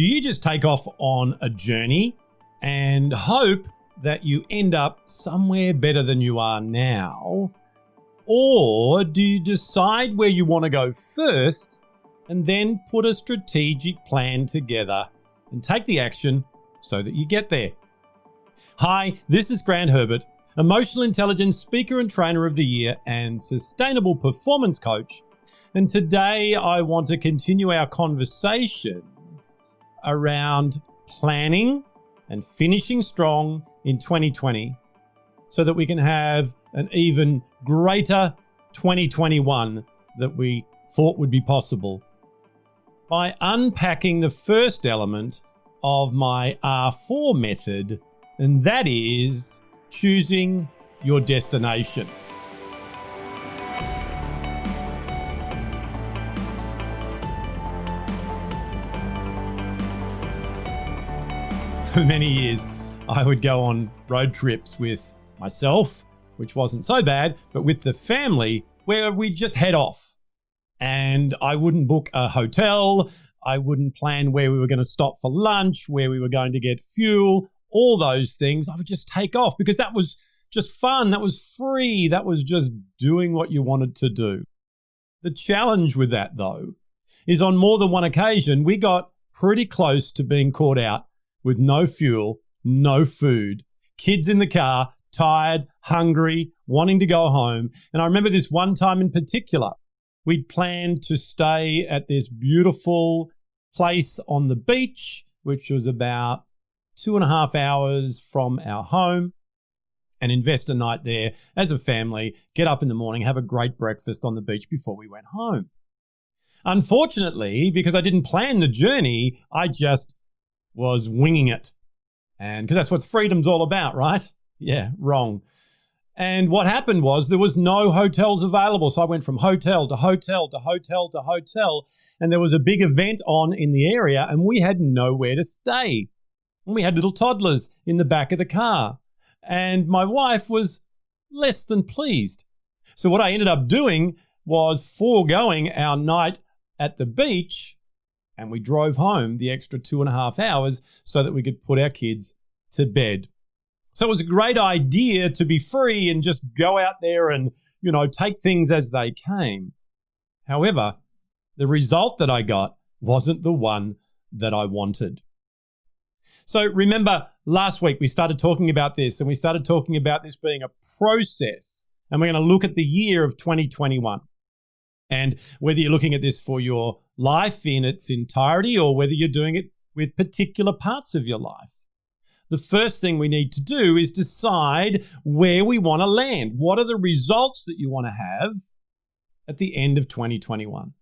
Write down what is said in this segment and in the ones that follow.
Do you just take off on a journey and hope that you end up somewhere better than you are now? Or do you decide where you want to go first and then put a strategic plan together and take the action so that you get there? Hi, this is Grant Herbert, Emotional Intelligence Speaker and Trainer of the Year and Sustainable Performance Coach. And today I want to continue our conversation around planning and finishing strong in 2020 so that we can have an even greater 2021 that we thought would be possible by unpacking the first element of my R4 method, and that is choosing your destination. For many years, I would go on road trips with myself, which wasn't so bad, but with the family where we'd just head off. And I wouldn't book a hotel. I wouldn't plan where we were going to stop for lunch, where we were going to get fuel, all those things. I would just take off because that was just fun. That was free. That was just doing what you wanted to do. The challenge with that, though, is on more than one occasion, we got pretty close to being caught out with no fuel, no food, kids in the car, tired, hungry, wanting to go home. And I remember this one time in particular, we'd planned to stay at this beautiful place on the beach, which was about 2.5 hours from our home, and invest a night there as a family, get up in the morning, have a great breakfast on the beach before we went home. Unfortunately, because I didn't plan the journey, I just was winging it. And because that's what freedom's all about, right? Yeah, wrong. And what happened was there was no hotels available. So I went from hotel to hotel to hotel to hotel, and there was a big event on in the area, and we had nowhere to stay. And we had little toddlers in the back of the car. And my wife was less than pleased. So what I ended up doing was foregoing our night at the beach, and we drove home the extra 2.5 hours so that we could put our kids to bed. So it was a great idea to be free and just go out there and, take things as they came. However, the result that I got wasn't the one that I wanted. So remember, last week we started talking about this, and we started talking about this being a process, and we're going to look at the year of 2021. And whether you're looking at this for your life in its entirety or whether you're doing it with particular parts of your life, the first thing we need to do is decide where we want to land. What are the results that you want to have at the end of 2021?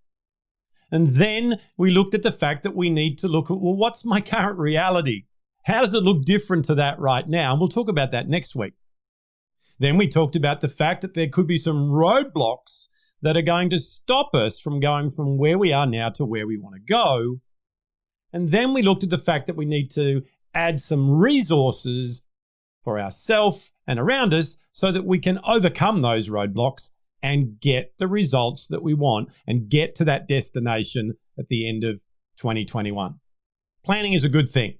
And then we looked at the fact that we need to look at, well, what's my current reality? How does it look different to that right now? And we'll talk about that next week. Then we talked about the fact that there could be some roadblocks that are going to stop us from going from where we are now to where we want to go. And then we looked at the fact that we need to add some resources for ourselves and around us so that we can overcome those roadblocks and get the results that we want and get to that destination at the end of 2021. Planning is a good thing.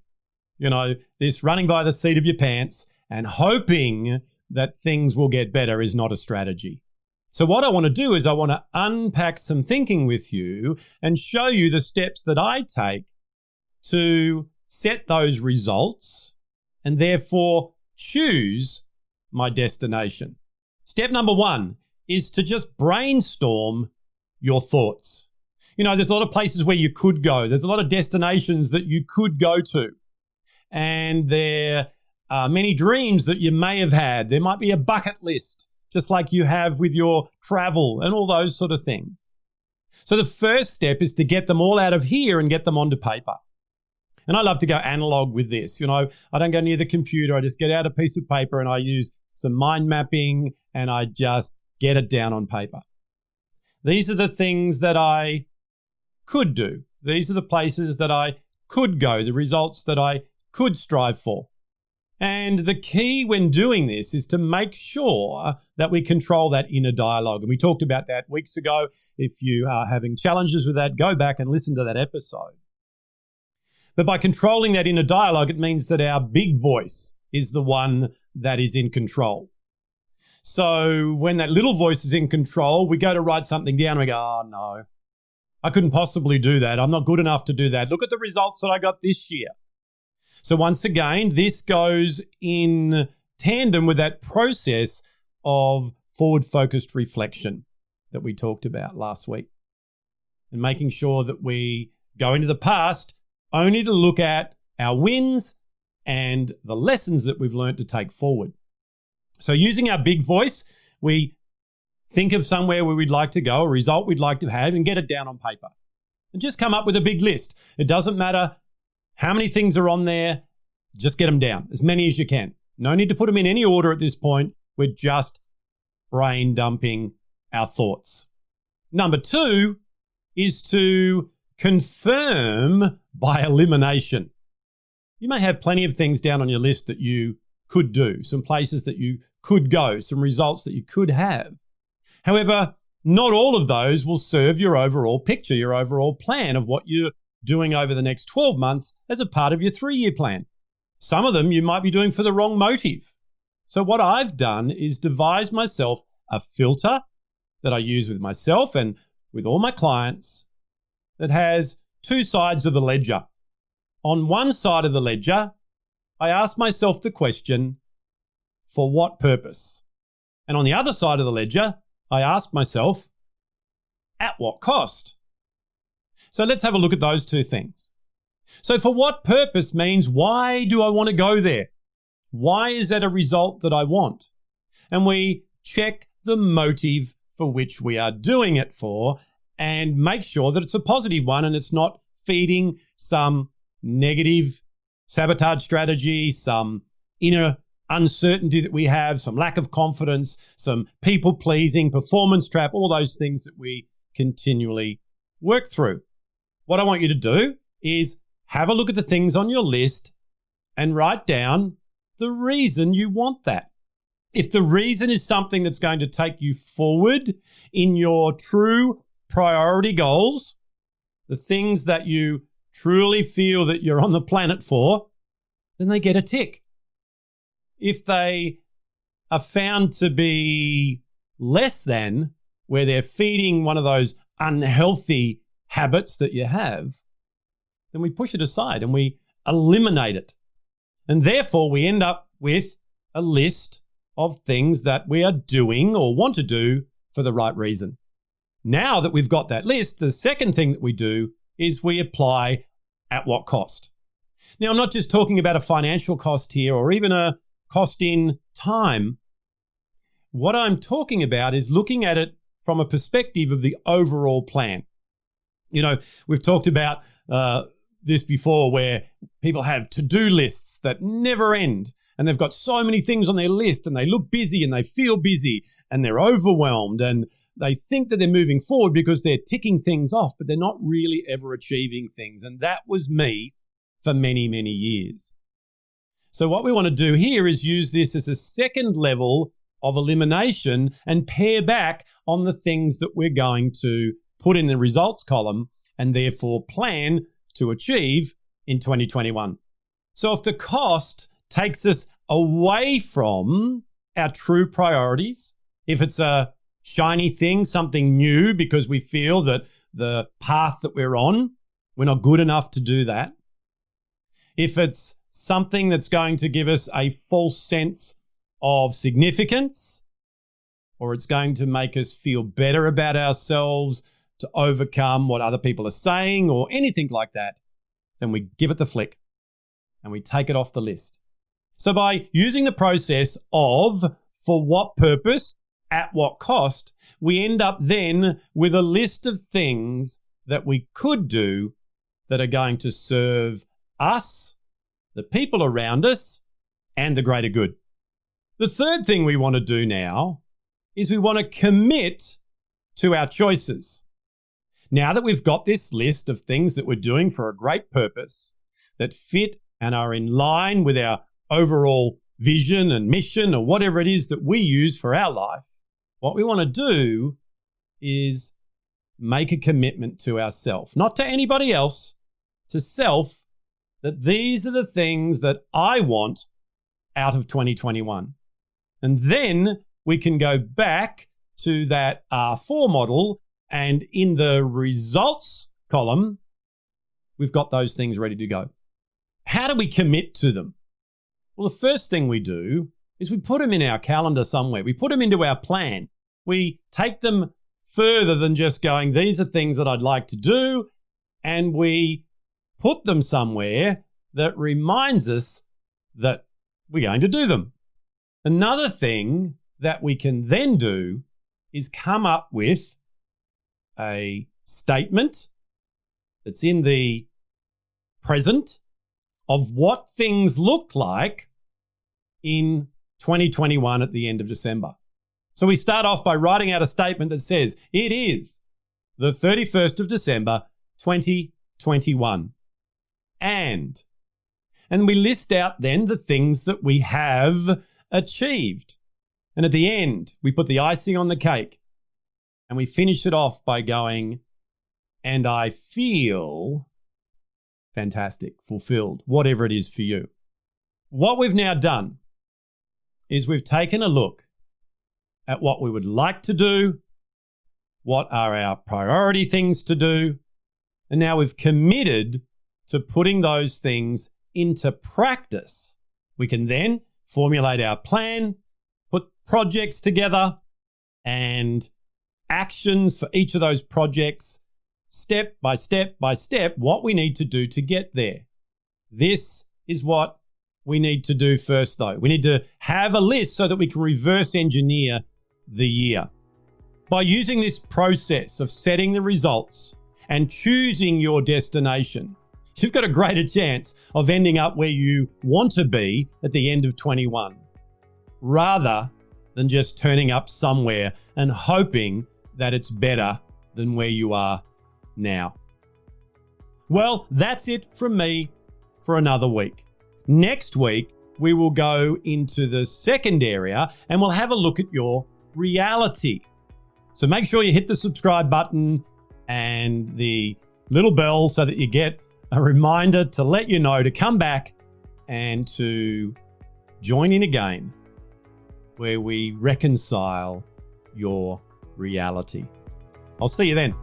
This running by the seat of your pants and hoping that things will get better is not a strategy. So what I want to do is I want to unpack some thinking with you and show you the steps that I take to set those results and therefore choose my destination. Step number 1 is to just brainstorm your thoughts. There's a lot of places where you could go. There's a lot of destinations that you could go to. And there are many dreams that you may have had. There might be a bucket list, just like you have with your travel and all those sort of things. So the first step is to get them all out of here and get them onto paper. And I love to go analog with this. I don't go near the computer. I just get out a piece of paper and I use some mind mapping and I just get it down on paper. These are the things that I could do. These are the places that I could go, the results that I could strive for. And the key when doing this is to make sure that we control that inner dialogue. And we talked about that weeks ago. If you are having challenges with that, go back and listen to that episode. But by controlling that inner dialogue, it means that our big voice is the one that is in control. So when that little voice is in control, we go to write something down and we go, oh no, I couldn't possibly do that. I'm not good enough to do that. Look at the results that I got this year. So once again, this goes in tandem with that process of forward-focused reflection that we talked about last week, and making sure that we go into the past only to look at our wins and the lessons that we've learned to take forward. So using our big voice, we think of somewhere where we'd like to go, a result we'd like to have, and get it down on paper. And just come up with a big list. It doesn't matter how many things are on there, just get them down, as many as you can. No need to put them in any order at this point. We're just brain dumping our thoughts. Number 2 is to confirm by elimination. You may have plenty of things down on your list that you could do, some places that you could go, some results that you could have. However, not all of those will serve your overall picture, your overall plan of what you're doing over the next 12 months as a part of your 3-year plan. Some of them you might be doing for the wrong motive. So what I've done is devise myself a filter that I use with myself and with all my clients that has 2 sides of the ledger. On one side of the ledger, I ask myself the question, for what purpose? And on the other side of the ledger, I ask myself, at what cost? So let's have a look at those 2 things. So for what purpose means, why do I want to go there? Why is that a result that I want? And we check the motive for which we are doing it for and make sure that it's a positive one and it's not feeding some negative sabotage strategy, some inner uncertainty that we have, some lack of confidence, some people-pleasing, performance trap, all those things that we continually work through. What I want you to do is have a look at the things on your list and write down the reason you want that. If the reason is something that's going to take you forward in your true priority goals, the things that you truly feel that you're on the planet for, then they get a tick. If they are found to be less than, where they're feeding one of those unhealthy habits that you have, then we push it aside and we eliminate it. And therefore, we end up with a list of things that we are doing or want to do for the right reason. Now that we've got that list, the second thing that we do is we apply at what cost. Now, I'm not just talking about a financial cost here or even a cost in time. What I'm talking about is looking at it from a perspective of the overall plan. You know, we've talked about this before, where people have to-do lists that never end, and they've got so many things on their list and they look busy and they feel busy and they're overwhelmed and they think that they're moving forward because they're ticking things off, but they're not really ever achieving things. And that was me for many, many years. So what we want to do here is use this as a second level of elimination and pare back on the things that we're going to put in the results column and therefore plan to achieve in 2021. So if the cost takes us away from our true priorities, if it's a shiny thing, something new, because we feel that the path that we're on, we're not good enough to do that. If it's something that's going to give us a false sense of significance, or it's going to make us feel better about ourselves to overcome what other people are saying or anything like that, then we give it the flick and we take it off the list. So by using the process of for what purpose, at what cost, we end up then with a list of things that we could do that are going to serve us, the people around us, and the greater good. The third thing we want to do now is we want to commit to our choices. Now that we've got this list of things that we're doing for a great purpose that fit and are in line with our overall vision and mission or whatever it is that we use for our life, what we want to do is make a commitment to ourselves, not to anybody else, to self, that these are the things that I want out of 2021. And then we can go back to that R4 model, and in the results column, we've got those things ready to go. How do we commit to them? Well, the first thing we do is we put them in our calendar somewhere. We put them into our plan. We take them further than just going, these are things that I'd like to do, and we put them somewhere that reminds us that we're going to do them. Another thing that we can then do is come up with a statement that's in the present of what things look like in 2021 at the end of December. So we start off by writing out a statement that says, it is the 31st of December, 2021. And we list out then the things that we have achieved. And at the end, we put the icing on the cake and we finish it off by going, and I feel fantastic, fulfilled, whatever it is for you. What we've now done is we've taken a look at what we would like to do, what are our priority things to do, and now we've committed to putting those things into practice. We can then formulate our plan, put projects together, and actions for each of those projects, step by step by step, what we need to do to get there. This is what we need to do first, though. We need to have a list so that we can reverse engineer the year. By using this process of setting the results and choosing your destination, you've got a greater chance of ending up where you want to be at the end of 21, rather than just turning up somewhere and hoping that it's better than where you are now. Well, that's it from me for another week. Next week, we will go into the second area and we'll have a look at your reality. So make sure you hit the subscribe button and the little bell so that you get a reminder to let you know to come back and to join in again where we reconcile your reality. I'll see you then.